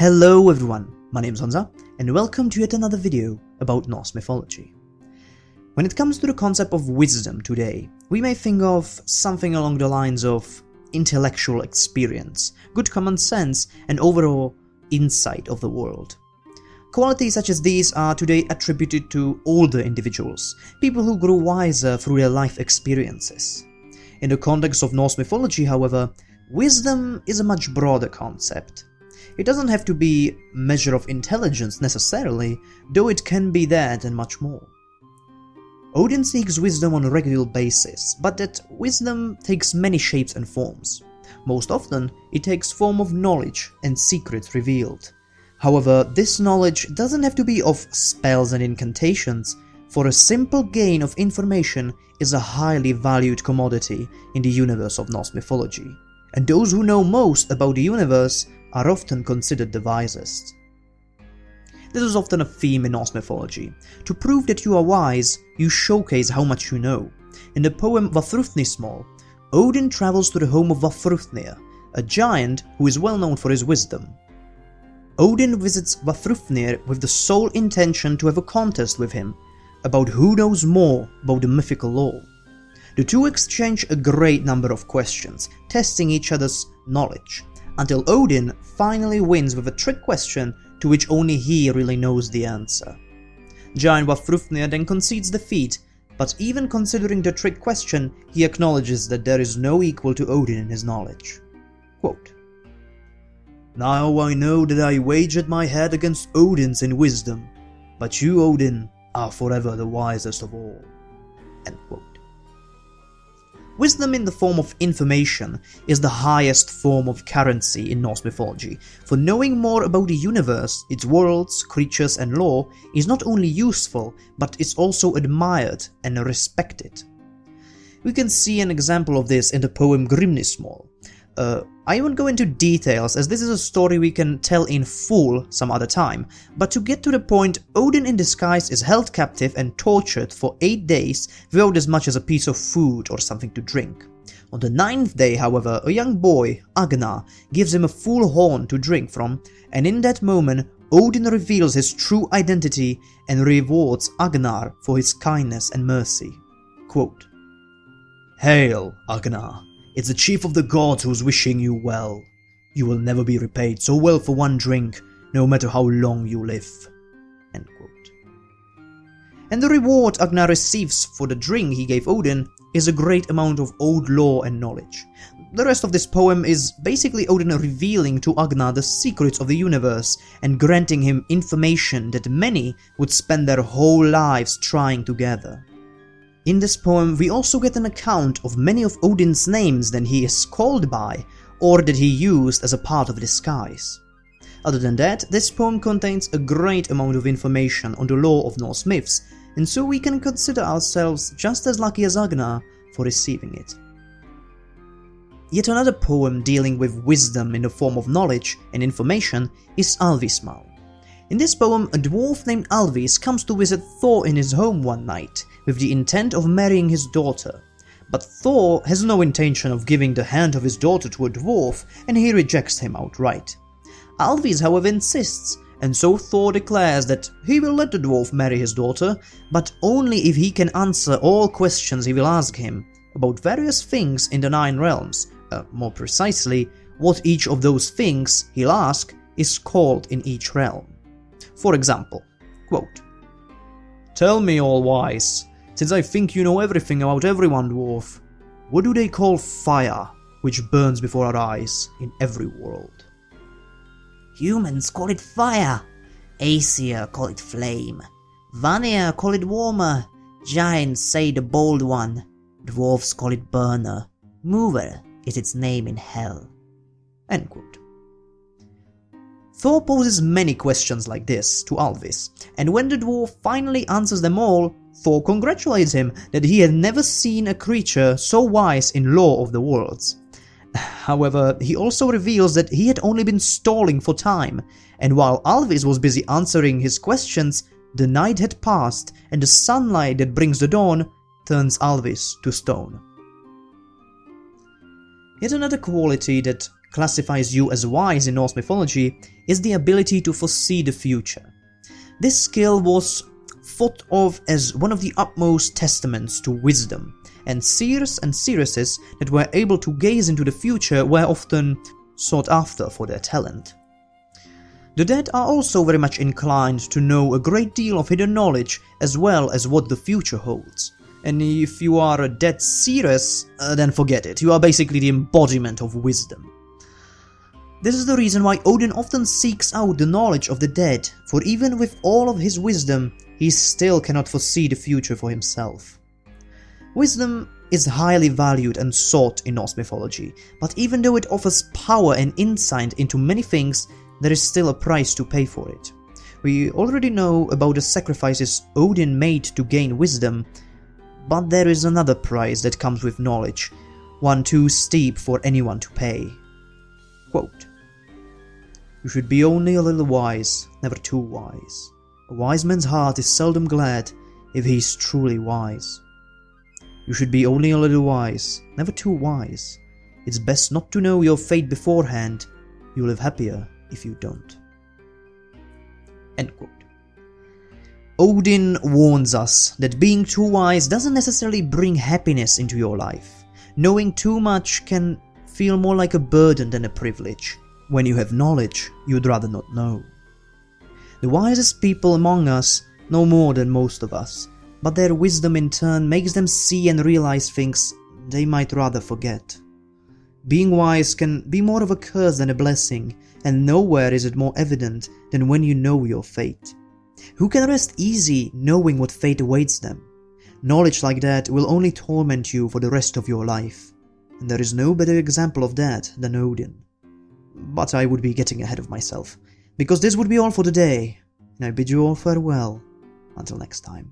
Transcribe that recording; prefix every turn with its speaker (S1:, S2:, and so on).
S1: Hello everyone, my name is Hansa, and welcome to yet another video about Norse mythology. When it comes to the concept of wisdom today, we may think of something along the lines of intellectual experience, good common sense, and overall insight of the world. Qualities such as these are today attributed to older individuals, people who grew wiser through their life experiences. In the context of Norse mythology, however, wisdom is a much broader concept. It doesn't have to be a measure of intelligence necessarily, though it can be that and much more. Odin seeks wisdom on a regular basis, but that wisdom takes many shapes and forms. Most often, it takes form of knowledge and secrets revealed. However, this knowledge doesn't have to be of spells and incantations, for a simple gain of information is a highly valued commodity in the universe of Norse mythology, and those who know most about the universe are often considered the wisest. This is often a theme in Norse mythology. To prove that you are wise, you showcase how much you know. In the poem Vafthrûdnismál, Odin travels to the home of Vafthrûdnir, a giant who is well known for his wisdom. Odin visits Vafthrûdnir with the sole intention to have a contest with him about who knows more about the mythical lore. The two exchange a great number of questions, testing each other's knowledge, until Odin finally wins with a trick question to which only he really knows the answer. Giant Vafthrûdnir then concedes defeat, but even considering the trick question, he acknowledges that there is no equal to Odin in his knowledge. Quote, "Now I know that I wagered my head against Odin's in wisdom, but you, Odin, are forever the wisest of all." End quote. Wisdom in the form of information is the highest form of currency in Norse mythology, for knowing more about the universe, its worlds, creatures and lore is not only useful, but is also admired and respected. We can see an example of this in the poem Grimnismál. I won't go into details, as this is a story we can tell in full some other time, but to get to the point, Odin in disguise is held captive and tortured for 8 days without as much as a piece of food or something to drink. On the 9th day, however, a young boy, Agnar, gives him a full horn to drink from, and in that moment, Odin reveals his true identity and rewards Agnar for his kindness and mercy. Quote, "Hail, Agnar! It's the chief of the gods who's wishing you well. You will never be repaid so well for one drink, no matter how long you live." End quote. And the reward Agnar receives for the drink he gave Odin is a great amount of old lore and knowledge. The rest of this poem is basically Odin revealing to Agnar the secrets of the universe and granting him information that many would spend their whole lives trying to gather. In this poem, we also get an account of many of Odin's names that he is called by, or that he used as a part of disguise. Other than that, this poem contains a great amount of information on the lore of Norse myths, and so we can consider ourselves just as lucky as Agnar for receiving it. Yet another poem dealing with wisdom in the form of knowledge and information is Alvismál. In this poem, a dwarf named Alvis comes to visit Thor in his home one night, with the intent of marrying his daughter. But Thor has no intention of giving the hand of his daughter to a dwarf, and he rejects him outright. Alvis, however, insists, and so Thor declares that he will let the dwarf marry his daughter, but only if he can answer all questions he will ask him about various things in the 9 realms, more precisely, what each of those things he'll ask is called in each realm. For example, quote, "Tell me, all-wise, since I think you know everything about everyone, dwarf, what do they call fire, which burns before our eyes in every world?"
S2: "Humans call it fire, Aesir call it flame, Vanir call it warmer, giants say the bold one, dwarves call it burner, mover is its name in hell."
S1: End quote. Thor poses many questions like this to Alvis, and when the dwarf finally answers them all, Thor congratulates him that he had never seen a creature so wise in lore of the worlds. However, he also reveals that he had only been stalling for time, and while Alvis was busy answering his questions, the night had passed and the sunlight that brings the dawn turns Alvis to stone. Yet another quality that classifies you as wise in Norse mythology is the ability to foresee the future. This skill was thought of as one of the utmost testaments to wisdom, and seers and seeresses that were able to gaze into the future were often sought after for their talent. The dead are also very much inclined to know a great deal of hidden knowledge as well as what the future holds. And if you are a dead seeress, then forget it, you are basically the embodiment of wisdom. This is the reason why Odin often seeks out the knowledge of the dead, for even with all of his wisdom, he still cannot foresee the future for himself. Wisdom is highly valued and sought in Norse mythology, but even though it offers power and insight into many things, there is still a price to pay for it. We already know about the sacrifices Odin made to gain wisdom, but there is another price that comes with knowledge, one too steep for anyone to pay. Quote, "You should be only a little wise, never too wise. A wise man's heart is seldom glad if he is truly wise. You should be only a little wise, never too wise. It's best not to know your fate beforehand. You'll live happier if you don't." End quote. Odin warns us that being too wise doesn't necessarily bring happiness into your life. Knowing too much can feel more like a burden than a privilege. When you have knowledge, you'd rather not know. The wisest people among us know more than most of us, but their wisdom in turn makes them see and realize things they might rather forget. Being wise can be more of a curse than a blessing, and nowhere is it more evident than when you know your fate. Who can rest easy knowing what fate awaits them? Knowledge like that will only torment you for the rest of your life, and there is no better example of that than Odin. But I would be getting ahead of myself, because this would be all for today, and I bid you all farewell until next time.